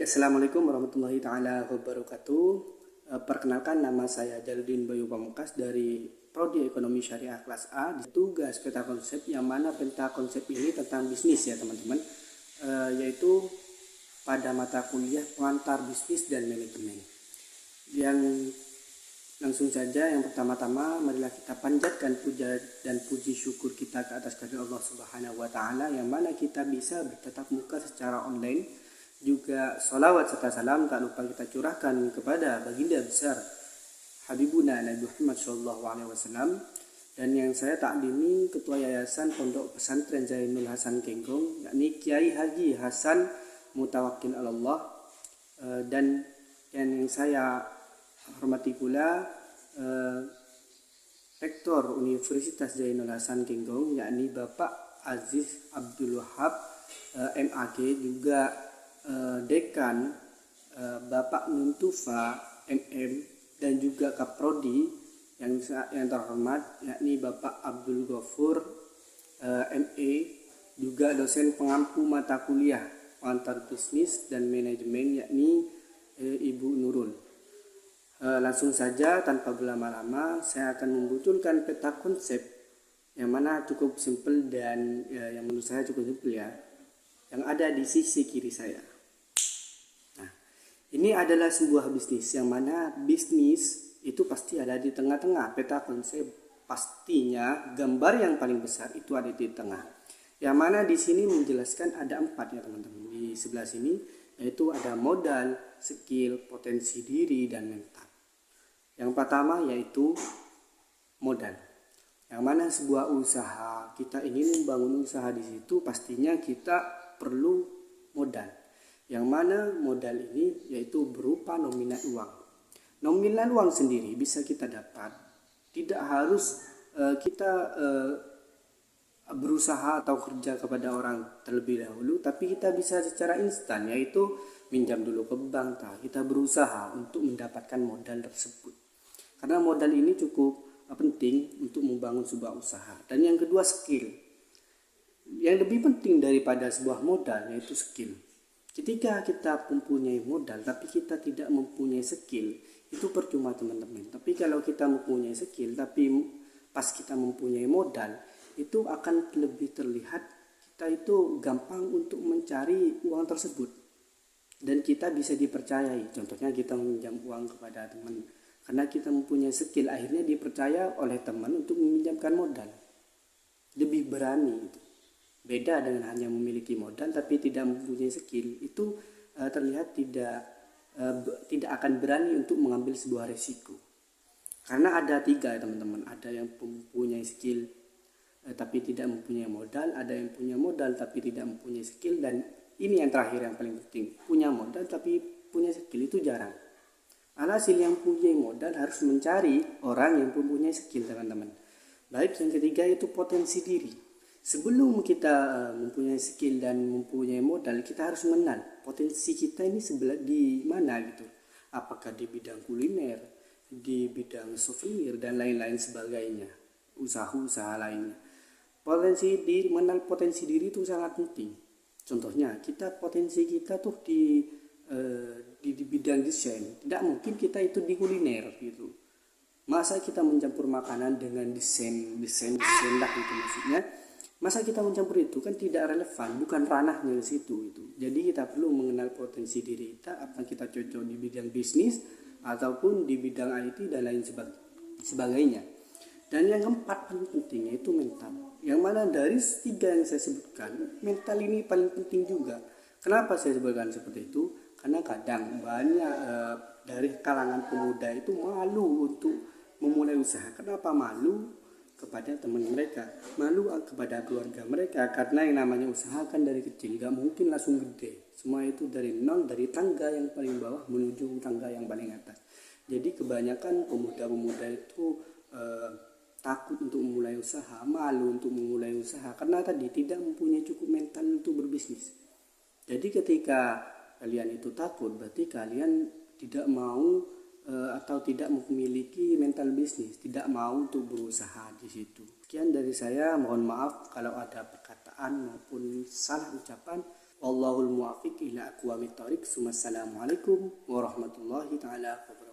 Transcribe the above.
Assalamualaikum warahmatullahi taala wabarakatuh. Perkenalkan, nama saya Jaludin Bayu Pamungkas dari Prodi Ekonomi Syariah kelas A. Tugas peta konsep, yang mana peta konsep ini tentang bisnis ya teman-teman, yaitu pada mata kuliah pengantar bisnis dan manajemen. Yang langsung saja, yang pertama-tama marilah kita panjatkan puja dan puji syukur kita ke atas kehadirat Allah Subhanahu wa taala, yang mana kita bisa bertatap muka secara online. Juga salawat serta salam tak lupa kita curahkan kepada baginda besar Habibuna Nabi Muhammad SAW, dan yang saya taklimi Ketua Yayasan Pondok Pesantren Zainul Hasan Kenggong, yakni Kiai Haji Hasan Mutawakkil Allah, dan yang saya hormati pula Rektor Universitas Zainul Hasan Kenggong, yakni Bapak Aziz Abdul Wahab MAG, juga Dekan Bapak Nuntufa MM, dan juga Kaprodi yang terhormat yakni Bapak Abdul Ghafur ME, juga dosen pengampu mata kuliah pengantar bisnis dan manajemen yakni Ibu Nurul. Langsung saja tanpa berlama-lama saya akan membutulkan peta konsep yang mana cukup simpel dan yang menurut saya cukup simpel ya, yang ada di sisi kiri saya. Ini adalah sebuah bisnis, yang mana bisnis itu pasti ada di tengah-tengah. Peta konsep pastinya gambar yang paling besar itu ada di tengah. Yang mana di sini menjelaskan ada 4 ya teman-teman. Di sebelah sini yaitu ada modal, skill, potensi diri, dan mental. Yang pertama yaitu modal. Yang mana sebuah usaha, kita ingin membangun usaha di situ pastinya kita perlu modal. Yang mana modal ini yaitu berupa nominal uang. Nominal uang sendiri bisa kita dapat, tidak harus kita berusaha atau kerja kepada orang terlebih dahulu, tapi kita bisa secara instan, yaitu minjam dulu ke bank, kita berusaha untuk mendapatkan modal tersebut. Karena modal ini cukup penting untuk membangun sebuah usaha. Dan yang kedua, skill. Yang lebih penting daripada sebuah modal yaitu skill. Ketika kita mempunyai modal tapi kita tidak mempunyai skill, itu percuma teman-teman. Tapi kalau kita mempunyai skill tapi pas kita mempunyai modal, itu akan lebih terlihat kita itu gampang untuk mencari uang tersebut, dan kita bisa dipercayai. Contohnya kita meminjam uang kepada teman, karena kita mempunyai skill, akhirnya dipercaya oleh teman untuk meminjamkan modal. Lebih berani itu. Beda dengan hanya memiliki modal tapi tidak mempunyai skill, itu terlihat tidak akan berani untuk mengambil sebuah resiko. Karena ada 3 teman-teman, ada yang mempunyai skill tapi tidak mempunyai modal, ada yang punya modal tapi tidak mempunyai skill, dan ini yang terakhir yang paling penting, punya modal tapi punya skill itu jarang. Alhasil yang punya modal harus mencari orang yang mempunyai skill teman-teman. Baik, yang ketiga itu potensi diri. Sebelum kita mempunyai skill dan mempunyai modal, kita harus mengenal potensi kita ini sebelah di mana gitu. Apakah di bidang kuliner, di bidang souvenir, dan lain-lain sebagainya, usaha-usaha lainnya. Mengenal potensi diri itu sangat penting. Contohnya, potensi kita tuh di bidang desain. Tidak mungkin kita itu di kuliner gitu. Masa kita mencampur makanan dengan desain lah itu maksudnya. Masa kita mencampur itu kan tidak relevan, bukan ranahnya di situ itu. Jadi kita perlu mengenal potensi diri kita, apa kita cocok di bidang bisnis ataupun di bidang IT dan lain sebagainya. Dan yang keempat paling penting yaitu mental. Yang mana dari 3 yang saya sebutkan, mental ini paling penting juga. Kenapa saya sebutkan seperti itu? Karena kadang banyak dari kalangan pemuda itu malu untuk memulai usaha. Kenapa malu? Kepada teman mereka, malu kepada keluarga mereka, karena yang namanya usaha kan dari kecil, gak mungkin langsung gede. Semua itu dari nol, dari tangga yang paling bawah menuju tangga yang paling atas. Jadi kebanyakan pemuda-pemuda itu takut untuk memulai usaha, malu untuk memulai usaha, karena tadi tidak mempunyai cukup mental untuk berbisnis. Jadi ketika kalian itu takut, berarti kalian tidak mau atau tidak memiliki mental bisnis, tidak mau untuk berusaha di situ. Sekian dari saya, mohon maaf kalau ada perkataan maupun salah ucapan. Wallahul muwaffiq ila aqwamit thoriq. Wassalamualaikum warahmatullahi taala wabarakatuh.